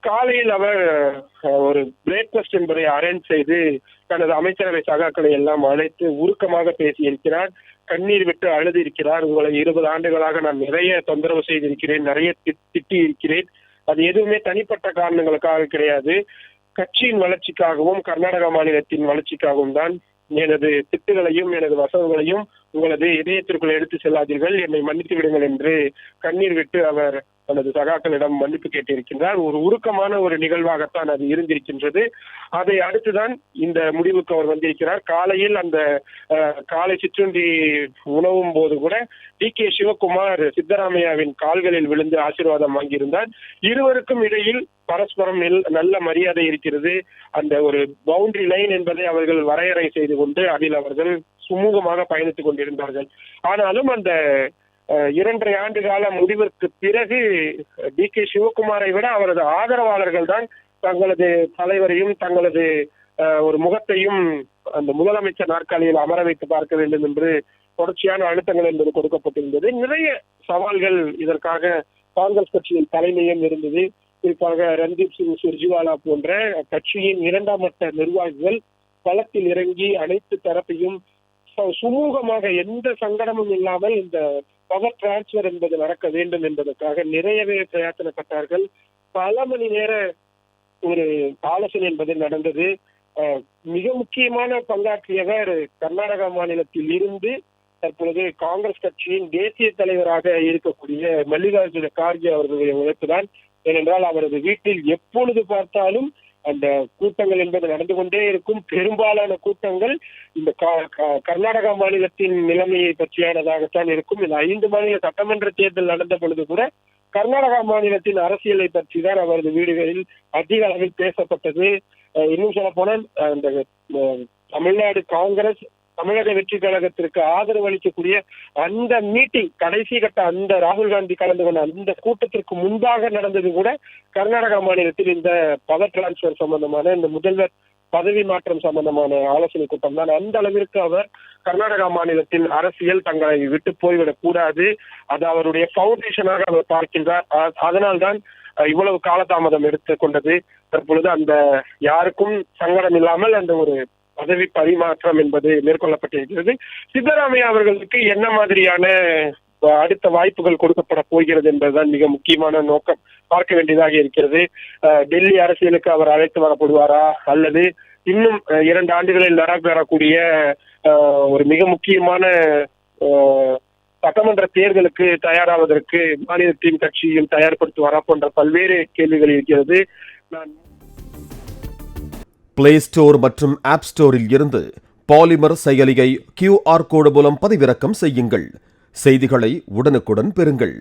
காலையில் அவர் ஒரு பிரேக்ஃபாஸ்ட் என்பதை அரேஞ்ச் செய்து தனது அமைச்சரவை சகாக்களை எல்லாம் அழைத்து உருக்கமாக பேசியிருக்கிறார். கண்ணீர் விட்டு அழுது இருக்கிறார். உங்களை 20 ஆண்டுகளாக நான் நிறைய தொந்தரவு செய்திருக்கிறேன், நிறைய திட்டி இருக்கிறேன். அது எதுவுமே தனிப்பட்ட காரணங்களுக்காக கிடையாது. கட்சியின் வளர்ச்சிக்காகவும் கர்நாடக மாநிலத்தின் வளர்ச்சிக்காகவும் தான். எனது திட்டுகளையும் எனது வசவுகளையும் உங்களது இதயத்திற்குள் எடுத்து செல்லாதீர்கள், என்னை மன்னித்து விடுங்கள் என்று கண்ணீர் விட்டு அவர் தனது சகாக்களிடம் மன்னிப்பு கேட்டிருக்கின்றார். ஒரு உருக்கமான ஒரு நிகழ்வாகத்தான் அது இருந்திருக்கின்றது. அதை அடுத்துதான் இந்த முடிவுக்கு அவர் வந்திருக்கிறார். காலையில் அந்த காலை சிற்றுண்டி உணவும் போது கூட டி.கே. சிவகுமார் சித்தராமையாவின் கால்களில் விழுந்து ஆசீர்வாதம் வாங்கியிருந்தார். இருவருக்கும் இடையில் பரஸ்பரம் நல்ல மரியாதை இருக்கிறது. அந்த ஒரு பவுண்டரி லைன் என்பதை அவர்கள் வரையறை செய்து கொண்டு அதில் அவர்கள் சுமூகமாக பயணித்துக் கொண்டிருந்தார்கள். ஆனாலும் அந்த 2.5 ஆண்டு கால முடிவிற்கு பிறகு டி.கே. சிவகுமாரை விட அவரது ஆதரவாளர்கள் தான் தங்களது தலைவரையும் தங்களது ஒரு முகத்தையும் அந்த முதலமைச்சர் நாற்காலியில் அமர வைத்து பார்க்க வேண்டும் என்று தொடர்ச்சியான அழுத்தங்கள் என்பது கொடுக்கப்பட்டிருந்தது. நிறைய சவால்கள் இதற்காக காங்கிரஸ் கட்சியின் தலைமையும் இருந்தது. குறிப்பாக ரன்தீப் சிங் சுர்ஜிவாலா போன்ற கட்சியின் 2ஆம் மட்ட நிர்வாகிகள் களத்தில் இறங்கி அனைத்து தரப்பையும் சுமூகமாக எந்த சங்கடமும் இல்லாமல் இந்த பவர் டிரான்ஸ்பர் என்பது நடக்க வேண்டும் என்பதற்காக நிறையவே பிரயத்தனப்பட்டார்கள். பல மணி நேர ஒரு ஆலோசனை என்பது நடந்தது. மிக முக்கியமான பங்காற்றியவர் கர்நாடக மாநிலத்தில் இருந்து தற்பொழுது காங்கிரஸ் கட்சியின் தேசிய தலைவராக இருக்கக்கூடிய மல்லிகார்ஜுன கார்கே அவர்களுடைய உழைப்புதான். ஏனென்றால் அவரது வீட்டில் எப்பொழுது பார்த்தாலும் அந்த கூட்டங்கள் என்பது நடந்து கொண்டே இருக்கும். பெரும்பாலான கூட்டங்கள் இந்த கர்நாடக மாநிலத்தின் நிலைமையை பற்றியானதாகத்தான் இருக்கும். இந்த 5 மாநில சட்டமன்ற தேர்தல் நடந்த பொழுது கூட கர்நாடகா மாநிலத்தின் அரசியலை பற்றி தான் அவரது வீடுகளில் அதிக அளவில் பேசப்பட்டது. இன்னும் சொல்ல போனால் அந்த தமிழ்நாடு காங்கிரஸ் தமிழக வெற்றி கழகத்திற்கு ஆதரவு அளிக்கக்கூடிய அந்த மீட்டிங், கடைசி கட்ட அந்த ராகுல் காந்தி கலந்து கொண்ட அந்த கூட்டத்திற்கு முன்பாக நடந்தது கூட கர்நாடகா மாநிலத்தில் இந்த பவர் டிரான்ஸ்பர் சம்பந்தமான இந்த முதல்வர் பதவி மாற்றம் சம்பந்தமான ஆலோசனை கூட்டம் தான். அந்த அளவிற்கு அவர் கர்நாடகா மாநிலத்தின் அரசியல் தங்களை விட்டு போய்விடக் கூடாது, அது அவருடைய பவுண்டேஷனாக அவர் பார்க்கின்றார். அதனால்தான் இவ்வளவு காலதாமதம் எடுத்துக்கொண்டது. தற்பொழுது அந்த யாருக்கும் சங்கடம் இல்லாமல் அந்த ஒரு பதவி பரிமாற்றம் என்பது மேற்கொள்ளப்பட்டிருக்கிறது. சித்தராமையா அவர்களுக்கு என்ன மாதிரியான அடுத்த வாய்ப்புகள் கொடுக்கப்பட போகிறது என்பதுதான் மிக முக்கியமான நோக்கம், பார்க்க வேண்டியதாக இருக்கிறது. டெல்லி அரசியலுக்கு அவர் அழைத்து வரப்படுவாரா, அல்லது இன்னும் 2 ஆண்டுகளில் நடைபெறக்கூடிய ஒரு மிக முக்கியமான சட்டமன்ற தேர்தலுக்கு தயாராவதற்கு மாநிலத்தின் கட்சியும் தயார்படுத்துவாரா போன்ற பல்வேறு கேள்விகள் இருக்கிறது. பிளே ஸ்டோர் மற்றும் ஆப் ஸ்டோரில் இருந்து பாலிமர் செயலியை QR கோடு மூலம் பதிவிறக்கம் செய்யுங்கள். செய்திகளை உடனுக்குடன் பெறுங்கள்.